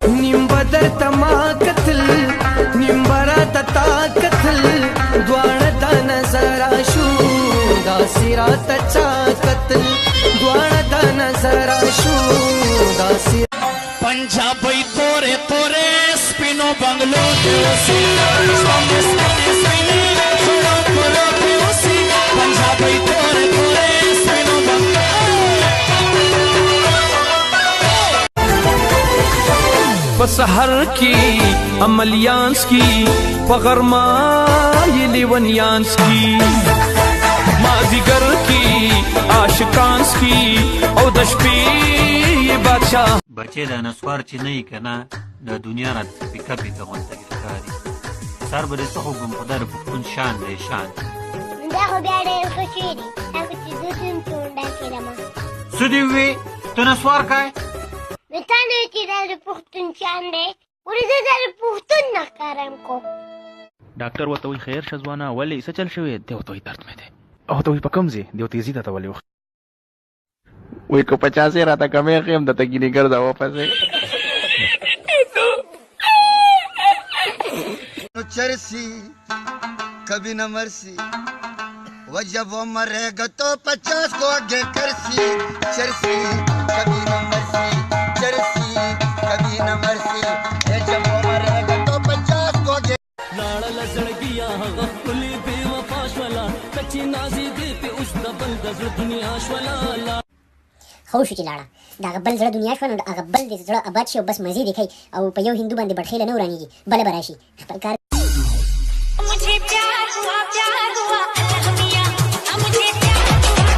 نیم بدر تما قتل نیم برات تا قتل دوانه دا نظر شو دا سرات چا قتل دوانه دا نظر شو دا سرات पंजाबी तोरे तोरे स्पिनो बंगलो पंजाबी तोरे तोरे स्पिनो बंगलो पसहर की अमलियांस की पगरमा ये लेवनियांस की माजिगर की आशिकांस की और दशपी ये बादशाह بچې د نسوار چې نه یې که نه د دنیا را پیکه پیکه غونته ښکاري سر به دې څه خو ګم خدای د پښتون شان دی شان دا خو بیا ډېر ښه شی دی دا خو چې زه ټیم چونډه کړمه څه دې ووې ته نسوار کوې نو تا نه وایي چې دا د پښتون شان دی ولې زه دا د پښتون نه ښکارم کو ډاکټر ورته وایي خیر شه ځوانه ولې څه چل شوی دی ورته وایي درد مې دی او ورته وایي په کوم ځای دی ورته یې ځي ته ولې وایي که 50 راته کمې خیم درته ګینې ګرځه واپسې चरसी कभी न मरसी वो जब वो मरेगा तो 50 को आगे करसी चरसी कभी न मरसी चरसी कभी न मरसी ये जब वो मरेगा तो 50 को आगे लाड़ लजड़गिया गफली बेवफा शवला कच्ची नाजी दे पे उस दबल दजर दुनिया शवला خو شو چې لاړه دا غبل زړه دنیا شو نو هغه بل دې زړه آباد شي او بس مزي دی کوي او په یو هندو باندې بټخېله نه ورانیږي بل به راشي خپل کار मुझे प्यार हुआ अलहमिया मुझे प्यार हुआ